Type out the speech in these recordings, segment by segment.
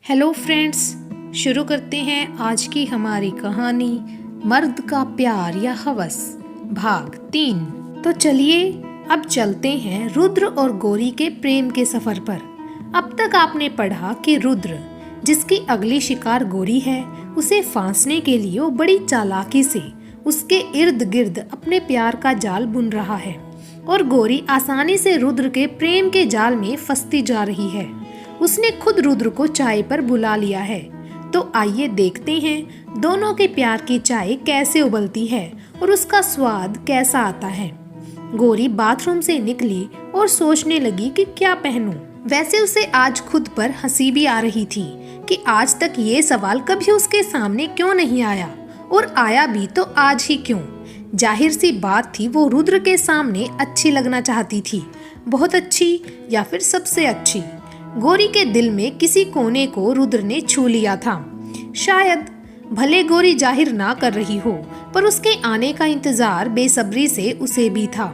Hello friends, शुरू करते हैं आज की हमारी कहानी मर्द का प्यार या हवस भाग 3। तो चलिए अब चलते हैं रुद्र और गौरी के प्रेम के सफर पर। अब तक आपने पढ़ा कि रुद्र, जिसकी अगली शिकार गौरी है, उसे फांसने के लिए वो बड़ी चालाकी से उसके इर्द गिर्द अपने प्यार का जाल बुन रहा है और गौरी आसानी से रुद्र के प्रेम के जाल में फंसती जा रही है। उसने खुद रुद्र को चाय पर बुला लिया है। तो आइए देखते हैं दोनों के प्यार की चाय कैसे उबलती है और उसका स्वाद कैसा आता है। गौरी बाथरूम से निकली और सोचने लगी कि क्या पहनूं। वैसे उसे आज खुद पर हंसी भी आ रही थी कि आज तक ये सवाल कभी उसके सामने क्यों नहीं आया, और आया भी तो आज ही क्यों। जाहिर सी बात थी, वो रुद्र के सामने अच्छी लगना चाहती थी, बहुत अच्छी या फिर सबसे अच्छी। गौरी के दिल में किसी कोने को रुद्र ने छू लिया था। शायद भले गौरी जाहिर ना कर रही हो, पर उसके आने का इंतजार बेसब्री से उसे भी था।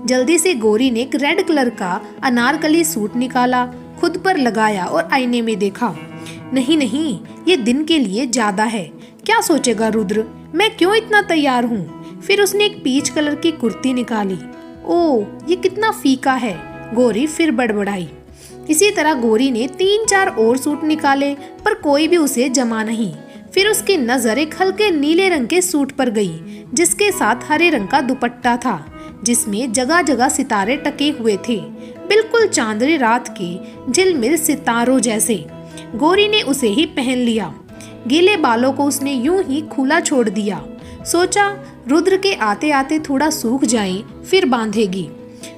जल्दी से गौरी ने एक रेड कलर का अनारकली सूट निकाला, खुद पर लगाया और आईने में देखा। नहीं नहीं, ये दिन के लिए ज्यादा है। क्या सोचेगा रुद्र, मैं क्यों इतना तैयार हूँ। फिर उसने एक पीच कलर की कुर्ती निकाली। ओह, ये कितना फीका है, गौरी फिर बड़बड़ाई। इसी तरह गौरी ने 3-4 और सूट निकाले, पर कोई भी उसे जमा नहीं। फिर उसकी नजर एक हल्के नीले रंग के सूट पर गई, जिसके साथ हरे रंग का दुपट्टा था, जिसमें जगह जगह सितारे टके हुए थे, बिल्कुल चांदनी रात के झिलमिल सितारों जैसे। गौरी ने उसे ही पहन लिया। गीले बालों को उसने यूं ही खुला छोड़ दिया। सोचा रुद्र के आते आते थोड़ा सूख जाए, फिर बांधेगी।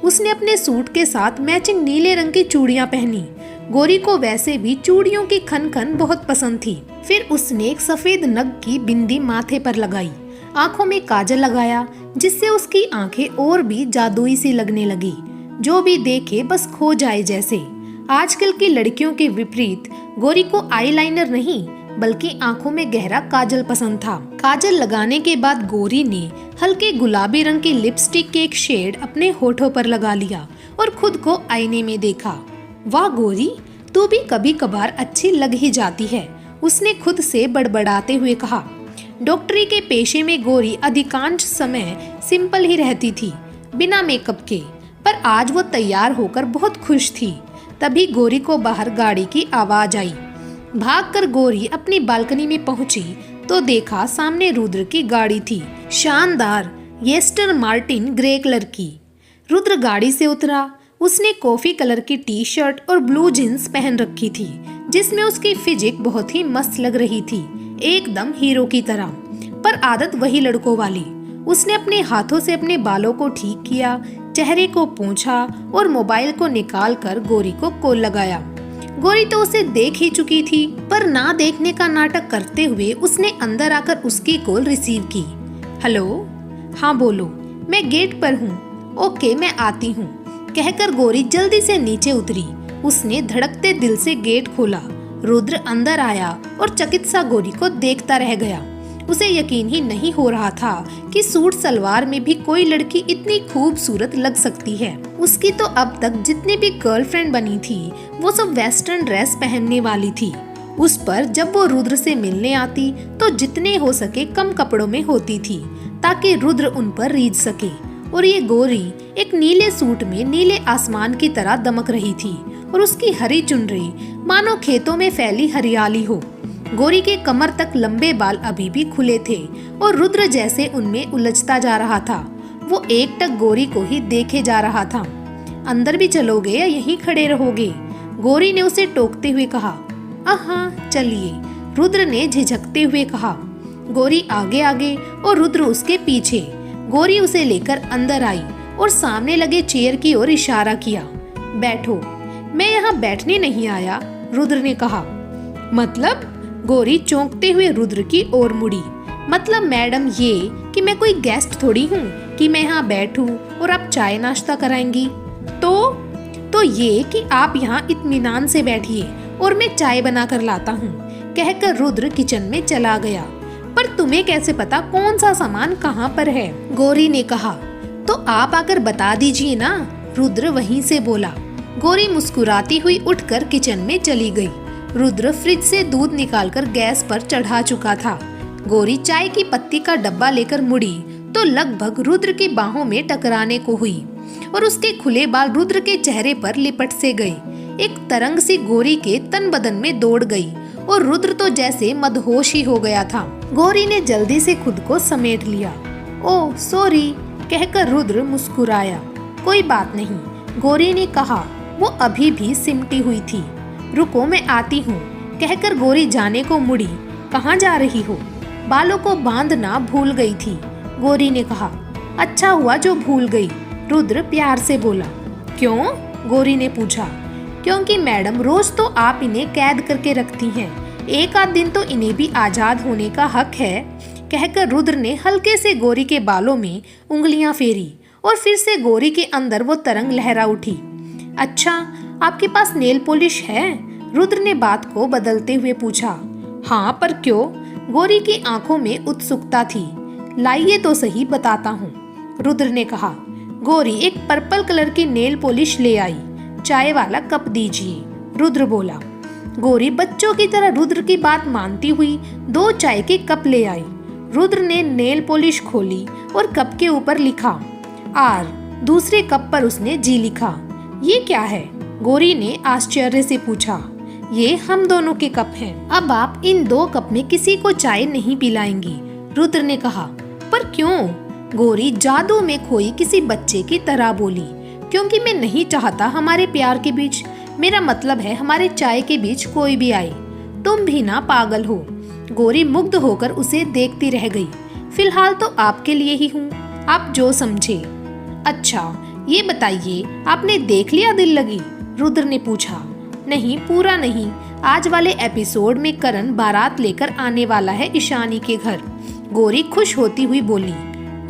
उसने अपने सूट के साथ मैचिंग नीले रंग की चूड़ियां पहनी। गौरी को वैसे भी चूड़ियों की खन खन बहुत पसंद थी। फिर उसने एक सफेद नग की बिंदी माथे पर लगाई, आंखों में काजल लगाया, जिससे उसकी आंखें और भी जादुई सी लगने लगी, जो भी देखे बस खो जाए जैसे। आजकल की लड़कियों के विपरीत गौरी को आईलाइनर नहीं, बल्कि आंखों में गहरा काजल पसंद था। काजल लगाने के बाद गौरी ने हल्के गुलाबी रंग की लिपस्टिक के एक शेड अपने होठों पर लगा लिया और खुद को आईने में देखा। वाह गौरी, तू भी कभी कभार अच्छी लग ही जाती है, उसने खुद से बड़बड़ाते हुए कहा। डॉक्टरी के पेशे में गौरी अधिकांश समय सिंपल ही रहती थी, बिना मेकअप के, पर आज वो तैयार होकर बहुत खुश थी। तभी गौरी को बाहर गाड़ी की आवाज आई। भागकर गौरी अपनी बालकनी में पहुंची तो देखा सामने रुद्र की गाड़ी थी, शानदार एस्टन मार्टिन ग्रे कलर की। रुद्र गाड़ी से उतरा। उसने कॉफी कलर की टी शर्ट और ब्लू जींस पहन रखी थी, जिसमें उसकी फिजिक बहुत ही मस्त लग रही थी, एकदम हीरो की तरह। पर आदत वही लड़कों वाली। उसने अपने हाथों से अपने बालों को ठीक किया, चेहरे को पोंछा और मोबाइल को निकाल कर गौरी को कॉल लगाया। गौरी तो उसे देख ही चुकी थी, पर ना देखने का नाटक करते हुए उसने अंदर आकर उसकी कॉल रिसीव की। हेलो, हाँ बोलो, मैं गेट पर हूँ। ओके, मैं आती हूँ, कहकर गौरी जल्दी से नीचे उतरी। उसने धड़कते दिल से गेट खोला। रुद्र अंदर आया और चकित सा गौरी को देखता रह गया। उसे यकीन ही नहीं हो रहा था कि सूट सलवार में भी कोई लड़की इतनी खूबसूरत लग सकती है। उसकी तो अब तक जितनी भी गर्लफ्रेंड बनी थी, वो सब वेस्टर्न ड्रेस पहनने वाली थी। उस पर जब वो रुद्र से मिलने आती तो जितने हो सके कम कपड़ों में होती थी, ताकि रुद्र उन पर रीझ सके। और ये गौरी एक नीले सूट में नीले आसमान की तरह दमक रही थी, और उसकी हरी चुनरी मानो खेतों में फैली हरियाली हो। गौरी के कमर तक लंबे बाल अभी भी खुले थे और रुद्र जैसे उनमें उलझता जा रहा था। वो एकटक गौरी को ही देखे जा रहा था। अंदर भी चलोगे या यहीं खड़े रहोगे, गौरी ने उसे टोकते हुए कहा। हाँ चलिए, रुद्र ने झिझकते हुए कहा। गौरी आगे आगे और रुद्र उसके पीछे। गौरी उसे लेकर अंदर आई और सामने लगे चेयर की ओर इशारा किया। बैठो। मैं यहाँ बैठने नहीं आया, रुद्र ने कहा। मतलब? गौरी चौंकते हुए रुद्र की ओर मुड़ी। मतलब मैडम ये कि मैं कोई गेस्ट थोड़ी हूँ कि मैं यहाँ बैठूं और आप चाय नाश्ता कराएंगी। तो ये कि आप यहाँ इत्मीनान से बैठिए और मैं चाय बना कर लाता हूँ, कहकर रुद्र किचन में चला गया। पर तुम्हें कैसे पता कौन सा सामान कहाँ पर है, गौरी ने कहा। तो आप आकर बता दीजिए ना, रुद्र वहीं से बोला। गौरी मुस्कुराती हुई उठकर किचन में चली गई। रुद्र फ्रिज से दूध निकालकर गैस पर चढ़ा चुका था। गौरी चाय की पत्ती का डब्बा लेकर मुड़ी तो लगभग रुद्र की बाहों में टकराने को हुई और उसके खुले बाल रुद्र के चेहरे पर लिपट से गए। एक तरंग सी गौरी के तन बदन में दौड़ गई और रुद्र तो जैसे मदहोश ही हो गया था। गौरी ने जल्दी से खुद को समेट लिया। ओह सॉरी कहकर रुद्र मुस्कुराया। कोई बात नहीं, गौरी ने कहा। वो अभी भी सिमटी हुई थी। रुको मैं आती हूँ कहकर गौरी जाने को मुड़ी। कहाँ जा रही हो? बालों को बांधना भूल गई थी, गौरी ने कहा। अच्छा हुआ जो भूल गई, रुद्र प्यार से बोला। क्यों? गौरी ने पूछा। क्योंकि मैडम रोज तो आप इन्हें कैद करके रखती हैं, एक आध दिन तो इन्हें भी आजाद होने का हक है कहकर रुद्र ने हल्के से गौरी के बालों में उंगलियां फेरी और फिर से गौरी के अंदर वो तरंग लहरा उठी। अच्छा आपके पास नेल पॉलिश है? रुद्र ने बात को बदलते हुए पूछा। हाँ पर क्यों? गौरी की आंखों में उत्सुकता थी। लाइए तो सही बताता हूँ, रुद्र ने कहा। गौरी एक पर्पल कलर की नेल पॉलिश ले आई। चाय वाला कप दीजिए, रुद्र बोला। गौरी बच्चों की तरह रुद्र की बात मानती हुई 2 चाय के कप ले आई। रुद्र ने नेल पॉलिश खोली और कप के ऊपर लिखा आर। दूसरे कप पर उसने जी लिखा। ये क्या है? गौरी ने आश्चर्य से पूछा। ये हम दोनों के कप हैं। अब आप इन 2 कप में किसी को चाय नहीं पिलाएंगी, रुद्र ने कहा। पर क्यों? गौरी जादू में खोई किसी बच्चे की तरह बोली। क्योंकि मैं नहीं चाहता हमारे प्यार के बीच, मेरा मतलब है हमारे चाय के बीच कोई भी आए। तुम भी ना पागल हो। गौरी मुग्ध होकर उसे देखती रह गई। फिलहाल तो आपके लिए ही हूँ, आप जो समझे। अच्छा ये बताइए आपने देख लिया दिल लगी? रुद्र ने पूछा। नहीं पूरा नहीं, आज वाले एपिसोड में करण बारात लेकर आने वाला है ईशानी के घर। गौरी खुश होती हुई बोली।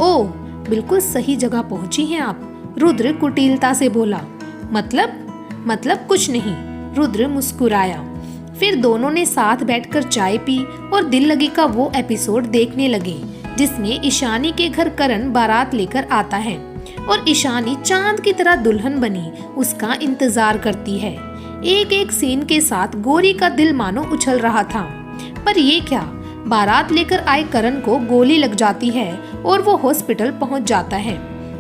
ओह बिल्कुल सही जगह पहुंची हैं आप, रुद्र कुटिलता से बोला। मतलब कुछ नहीं, रुद्र मुस्कुराया। फिर दोनों ने साथ बैठकर चाय पी और दिल लगी का वो एपिसोड देखने लगे जिसमें ईशानी के घर करण बारात लेकर आता है और ईशानी चांद की तरह दुल्हन बनी उसका इंतजार करती है। एक एक सीन के साथ गौरी का दिल मानो उछल रहा था। पर ये क्या, बारात लेकर आए करण को गोली लग जाती है और वो हॉस्पिटल पहुंच जाता है।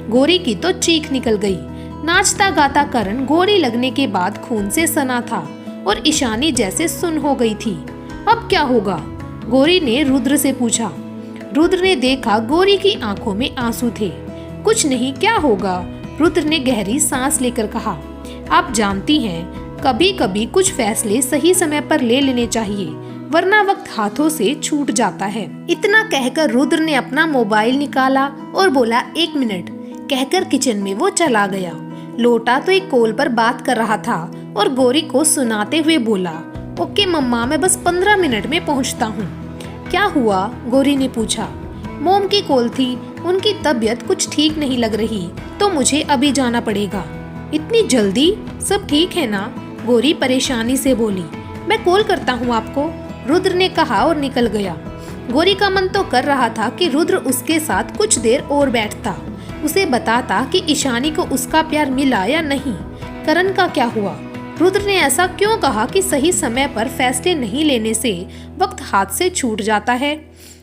गौरी की तो चीख निकल गई। नाचता गाता करण गौरी लगने के बाद खून से सना था और ईशानी जैसे सुन हो गई थी। अब क्या होगा? गौरी ने रुद्र से पूछा। रुद्र ने देखा गौरी की आंखों में आंसू थे। कुछ नहीं, क्या होगा? रुद्र ने गहरी सांस लेकर कहा। आप जानती हैं कभी कभी कुछ फैसले सही समय पर ले लेने चाहिए, वरना वक्त हाथों से छूट जाता है। इतना कहकर रुद्र ने अपना मोबाइल निकाला और बोला 1 मिनट कहकर किचन में वो चला गया। लोटा तो एक कॉल पर बात कर रहा था और गौरी को सुनाते हुए बोला। ओके मम्मा, मैं बस 15 मिनट में पहुंचता हूँ। क्या हुआ? गौरी ने पूछा। मोम की कॉल थी, उनकी तबीयत कुछ ठीक नहीं लग रही तो मुझे अभी जाना पड़ेगा। इतनी जल्दी? सब ठीक है ना? गौरी परेशानी से बोली। मैं कॉल करता हूँ आपको, रुद्र ने कहा और निकल गया। गौरी का मन तो कर रहा था कि रुद्र उसके साथ कुछ देर और बैठता, उसे बताता कि ईशानी को उसका प्यार मिला या नहीं, करण का क्या हुआ। रुद्र ने ऐसा क्यों कहा कि सही समय पर फैसले नहीं लेने से वक्त हाथ से छूट जाता है।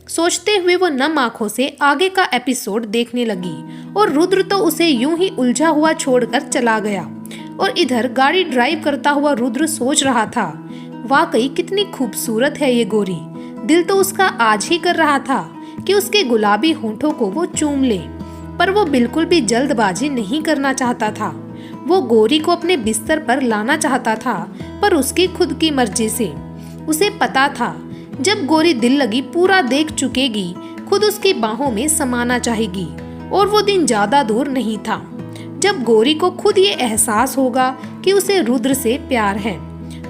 सोचते हुए वो नम आंखों से आगे का एपिसोड देखने लगी और रुद्र तो उसे यूं ही उलझा हुआ छोड़कर चला गया। और इधर गाड़ी ड्राइव करता हुआ रुद्र सोच रहा था, वाकई कितनी खूबसूरत है ये गौरी। दिल तो उसका आज ही कर रहा था कि उसके गुलाबी होंठों को वो चूम ले, पर वो बिल्कुल भी जल्दबाजी नहीं करना चाहता था। वो गौरी को अपने बिस्तर पर लाना चाहता था, पर उसकी खुद की मर्जी से। उसे पता था जब गौरी दिल लगी पूरा देख चुकेगी, खुद उसकी बाहों में समाना चाहेगी और वो दिन ज्यादा दूर नहीं था जब गौरी को खुद ये एहसास होगा कि उसे रुद्र से प्यार है।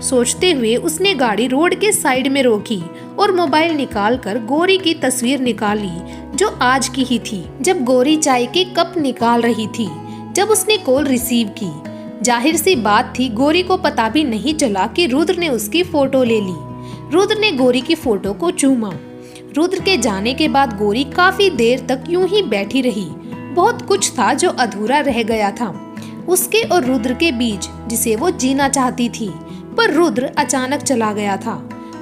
सोचते हुए उसने गाड़ी रोड के साइड में रोकी और मोबाइल निकालकर गौरी की तस्वीर निकाली जो आज की ही थी, जब गौरी चाय के कप निकाल रही थी जब उसने कॉल रिसीव की। जाहिर सी बात थी, गौरी को पता भी नहीं चला कि रुद्र ने उसकी फोटो ले ली। रुद्र ने गौरी की फोटो को चूमा। रुद्र के जाने के बाद गौरी काफी देर तक यूं ही बैठी रही। बहुत कुछ था जो अधूरा रह गया था उसके और रुद्र के बीच, जिसे वो जीना चाहती थी, पर रुद्र अचानक चला गया था।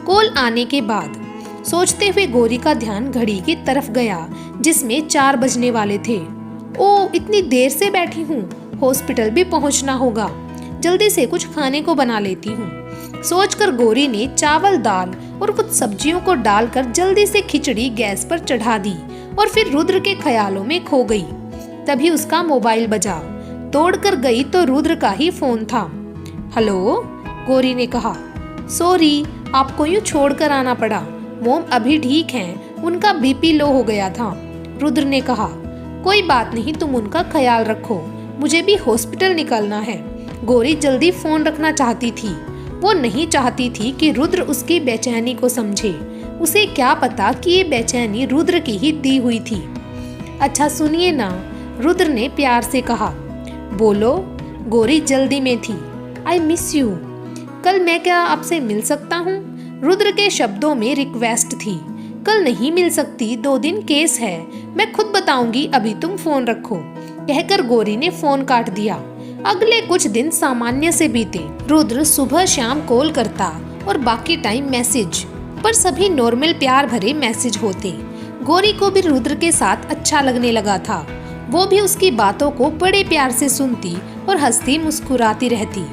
कॉल आने के बाद सोचते हुए गौरी का ध्यान घड़ी की तरफ गया जिसमें 4 बजने वाले थे। ओ, इतनी देर से बैठी हूँ, हॉस्पिटल भी पहुँचना होगा, जल्दी से कुछ खाने को बना लेती हूँ। सोचकर गौरी ने चावल, दाल और कुछ सब्जियों को डालकर जल्दी से खिचड़ी गैस पर चढ़ा दी और फिर रुद्र के ख्यालों में खो गई। तभी उसका मोबाइल बजा। तोड़कर गई तो रुद्र का ही फोन था। हेलो, गौरी ने कहा। सॉरी, आपको यूं छोड़कर आना पड़ा। मोम अभी ठीक हैं, उनका बीपी लो हो गया था। रुद्र ने कहा। कोई बात नहीं, तुम उनका ख्याल रखो, मुझे भी हॉस्पिटल निकलना है। गौरी जल्दी फोन रखना चाहती थी। वो नहीं चाहती थी कि रुद्र उसकी बेचैनी को समझे। उसे क्या पता कि ये बेचैनी रुद्र की ही दी हुई थी। अच्छा सुनिए ना, रुद्र ने प्यार से कहा। बोलो, गौरी जल्दी में थी। I miss you. कल मैं क्या आपसे मिल सकता हूँ? रुद्र के शब्दों में रिक्वेस्ट थी। कल नहीं मिल सकती, 2 दिन केस है, मैं खुद बताऊंगी, अभी तुम फोन रखो, कहकर गौरी ने फोन काट दिया। अगले कुछ दिन सामान्य से बीते। रुद्र सुबह शाम कॉल करता और बाकी टाइम मैसेज, पर सभी नॉर्मल प्यार भरे मैसेज होते। गौरी को भी रुद्र के साथ अच्छा लगने लगा था। वो भी उसकी बातों को बड़े प्यार से सुनती और हंसती मुस्कुराती रहती।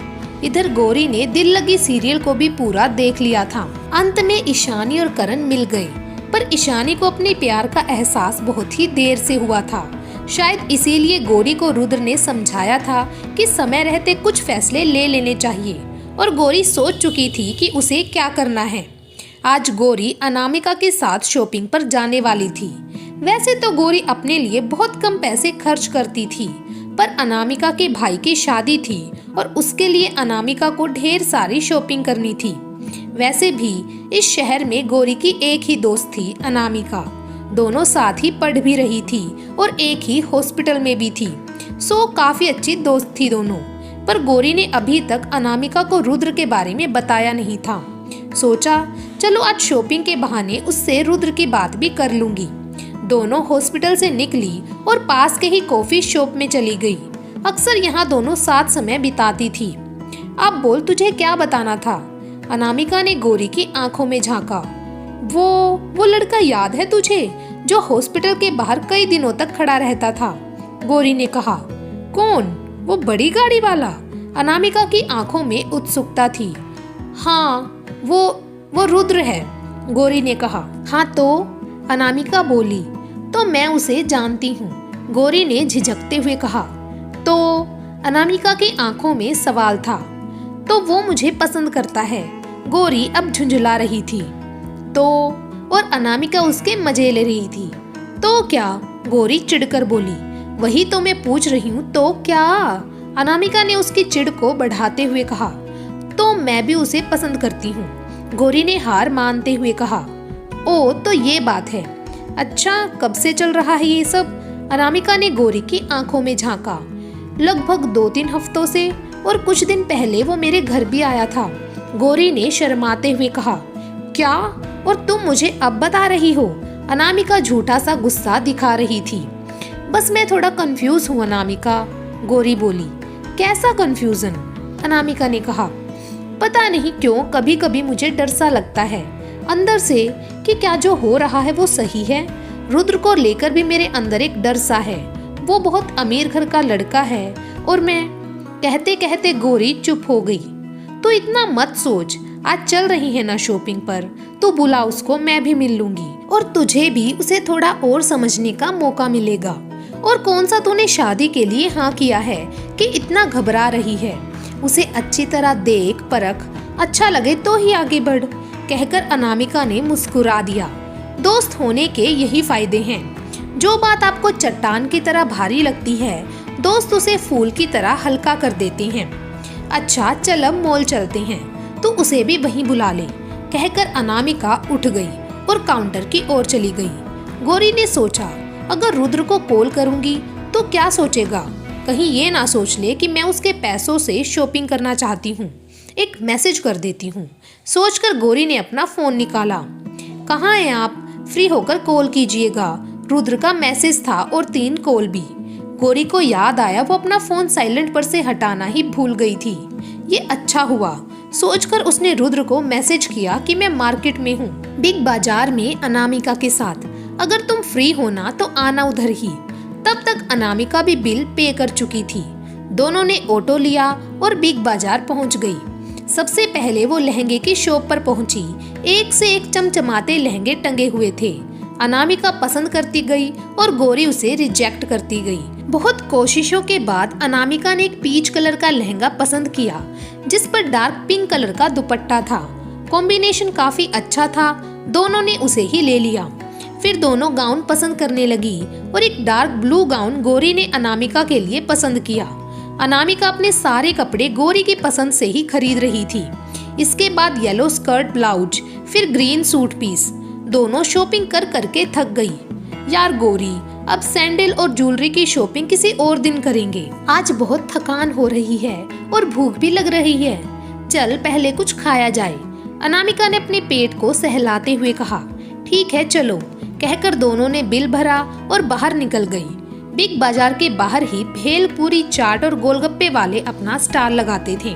इधर गौरी ने दिल लगी सीरियल को भी पूरा देख लिया था। अंत में ईशानी और करण मिल गए, पर ईशानी को अपने प्यार का एहसास बहुत ही देर से हुआ था। शायद इसीलिए गौरी को रुद्र ने समझाया था कि समय रहते कुछ फैसले ले लेने चाहिए, और गौरी सोच चुकी थी कि उसे क्या करना है। आज गौरी अनामिका के साथ शॉपिंग पर जाने वाली थी। वैसे तो गौरी अपने लिए बहुत कम पैसे खर्च करती थी, पर अनामिका के भाई की शादी थी और उसके लिए अनामिका को ढेर सारी शॉपिंग करनी थी। वैसे भी इस शहर में गौरी की एक ही दोस्त थी, अनामिका। दोनों साथ ही पढ़ भी रही थी और एक ही हॉस्पिटल में भी थी, सो काफी अच्छी दोस्त थी दोनों। पर गौरी ने अभी तक अनामिका को रुद्र के बारे में बताया नहीं था। सोचा चलो आज शॉपिंग के बहाने उससे रुद्र की बात भी कर लूंगी। दोनों हॉस्पिटल से निकली और पास के ही कॉफी शॉप में चली गई। अक्सर यहाँ दोनों साथ समय बिताती थी। अब बोल, तुझे क्या बताना था? अनामिका ने गौरी की आंखों में झांका। वो लड़का याद है तुझे, जो हॉस्पिटल के बाहर कई दिनों तक खड़ा रहता था? गौरी ने कहा। कौन? वो बड़ी गाड़ी वाला? अनामिका की आंखों में उत्सुकता थी। हाँ, वो रुद्र है, गौरी ने कहा। हाँ तो? अनामिका बोली। तो मैं उसे जानती हूँ, गौरी ने झिझकते हुए कहा। तो? अनामिका की आंखों में सवाल था। तो वो मुझे पसंद करता है, गौरी अब झुंझला रही थी। तो? और अनामिका उसके मजे ले रही थी। तो क्या? गौरी चिढ़कर बोली। वही तो मैं पूछ रही हूँ, तो क्या? अनामिका ने उसकी चिढ़ को बढ़ाते हुए कहा। तो मैं भी उसे पसंद करती हूँ, गौरी ने हार मानते हुए कहा। ओ, तो ये बात है। अच्छा, कब से चल रहा है ये सब? अनामिका ने गौरी की आंखों में झांका। लगभग 2-3 हफ्तों से, और कुछ दिन पहले वो मेरे घर भी आया था, गौरी ने शर्माते हुए कहा। क्या? और तुम मुझे अब बता रही हो? अनामिका झूठा सा गुस्सा दिखा रही थी। बस मैं थोड़ा कंफ्यूज हूँ अनामिका, गौरी बोली। कैसा कंफ्यूजन? अनामिका ने कहा। पता नहीं क्यों कभी कभी मुझे डर सा लगता है अंदर से कि क्या जो हो रहा है वो सही है। रुद्र को लेकर भी मेरे अंदर एक डर सा है। वो बहुत अमीर घर का लड़का है और मैं। कहते कहते गौरी चुप हो गई। तो इतना मत सोच, आज चल रही है ना शॉपिंग पर, तो बुला उसको, मैं भी मिल लूंगी और तुझे भी उसे थोड़ा और समझने का मौका मिलेगा। और कौन सा तूने शादी के लिए हाँ किया है कि इतना घबरा रही है? उसे अच्छी तरह देख परख, अच्छा लगे तो ही आगे बढ़, कहकर अनामिका ने मुस्कुरा दिया। दोस्त होने के यही फायदे हैं। जो बात आपको चट्टान की तरह भारी लगती है, दोस्त उसे फूल की तरह हल्का कर देते हैं। अच्छा चल अब मॉल चलते हैं, तू उसे भी वहीं बुला ले, कहकर अनामिका उठ गई और काउंटर की ओर चली गई। गौरी ने सोचा, अगर रुद्र को कॉल करूंगी तो क्या सोचेगा? कहीं ये ना सोच ले कि मैं उसके पैसों से शॉपिंग करना चाहती हूँ। एक मैसेज कर देती हूँ, सोचकर गौरी ने अपना फोन निकाला। कहाँ हैं आप? फ्री होकर कॉल कीजिएगा। रुद्र का मैसेज था और 3 कॉल भी। गौरी को याद आया वो अपना फोन साइलेंट पर से हटाना ही भूल गई थी। ये अच्छा हुआ, सोचकर उसने रुद्र को मैसेज किया कि मैं मार्केट में हूँ, बिग बाजार में अनामिका के साथ। अगर तुम फ्री हो ना तो आना उधर ही। तब तक अनामिका भी बिल पे कर चुकी थी। दोनों ने ऑटो लिया और बिग बाजार पहुंच गई। सबसे पहले वो लहंगे की शॉप पर पहुंची। एक से एक चमचमाते लहंगे टंगे हुए थे। अनामिका पसंद करती गई और गौरी उसे रिजेक्ट करती गई। बहुत कोशिशों के बाद अनामिका ने एक पीच कलर का लहंगा पसंद किया जिस पर डार्क पिंक कलर का दुपट्टा था। कॉम्बिनेशन काफी अच्छा था, दोनों ने उसे ही ले लिया। फिर दोनों गाउन पसंद करने लगी और एक डार्क ब्लू गाउन गौरी ने अनामिका के लिए पसंद किया। अनामिका अपने सारे कपड़े गौरी की पसंद से ही खरीद रही थी। इसके बाद येलो स्कर्ट ब्लाउज, फिर ग्रीन सूट पीस। दोनों शॉपिंग कर करके थक गई। यार गौरी, अब सैंडल और ज्वेलरी की शॉपिंग किसी और दिन करेंगे। आज बहुत थकान हो रही है और भूख भी लग रही है। चल पहले कुछ खाया जाए। अनामिका ने अपने पेट को सहलाते हुए कहा। ठीक है चलो, कहकर दोनों ने बिल भरा और बाहर निकल गई। बिग बाजार के बाहर ही भेलपूरी, चाट और गोलगप्पे वाले अपना स्टॉल लगाते थे,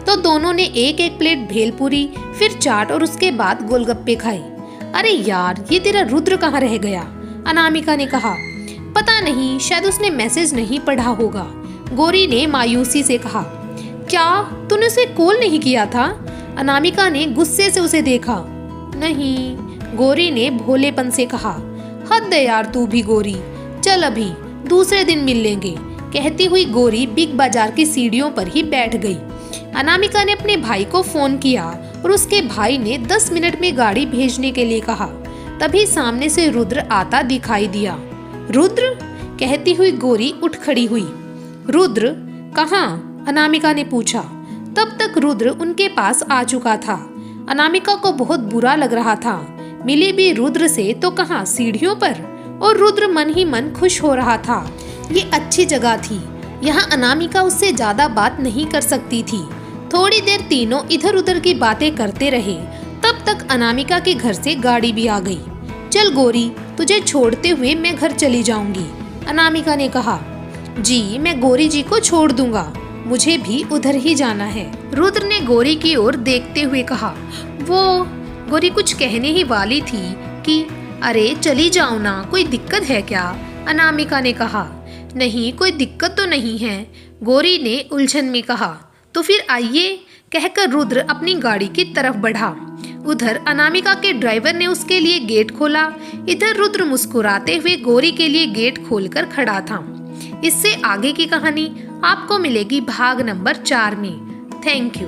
तो दोनों ने एक एक प्लेट भेलपूरी, फिर चाट और उसके बाद गोलगप्पे खाए। अरे यार, ये तेरा रुद्र कहाँ रह गया? अनामिका ने कहा। पता नहीं, शायद उसने मैसेज नहीं पढ़ा होगा, गौरी ने मायूसी से कहा। क्या तूने उसे कॉल नहीं किया था? अनामिका ने गुस्से से उसे देखा। नहीं, गौरी ने भोलेपन से कहा। हद है यार तू भी गौरी, चल अभी दूसरे दिन मिल लेंगे, कहती हुई गौरी बिग बाजार की सीढ़ियों पर ही बैठ गई। अनामिका ने अपने भाई को फोन किया और उसके भाई ने 10 मिनट में गाड़ी भेजने के लिए कहा। तभी सामने से रुद्र आता दिखाई दिया। रुद्र, कहती हुई गौरी उठ खड़ी हुई। रुद्र कहाँ? अनामिका ने पूछा। तब तक रुद्र उनके पास आ चुका था। अनामिका को बहुत बुरा लग रहा था। मिली भी रुद्र से तो कहाँ, सीढ़ियों पर, और रुद्र मन ही मन खुश हो रहा था। ये अच्छी जगह थी, यहाँ अनामिका उससे ज्यादा बात नहीं कर सकती थी। थोड़ी देर तीनों इधर उधर की बातें करते रहे। तब तक अनामिका के घर से गाड़ी भी आ गई। चल गौरी, तुझे छोड़ते हुए मैं घर चली जाऊंगी, अनामिका ने कहा। जी, मैं गौरी जी को छोड़ दूंगा, मुझे भी उधर ही जाना है, रुद्र ने गौरी की ओर देखते हुए कहा। वो गौरी कुछ कहने ही वाली थी कि अरे चली जाओ ना, कोई दिक्कत है क्या? अनामिका ने कहा। नहीं, कोई दिक्कत तो नहीं है, गौरी ने उलझन में कहा। तो फिर आइए, कहकर रुद्र अपनी गाड़ी की तरफ बढ़ा। उधर अनामिका के ड्राइवर ने उसके लिए गेट खोला। इधर रुद्र मुस्कुराते हुए गौरी के लिए गेट खोलकर खड़ा था। इससे आगे की कहानी आपको मिलेगी भाग नंबर 4 में। Thank you.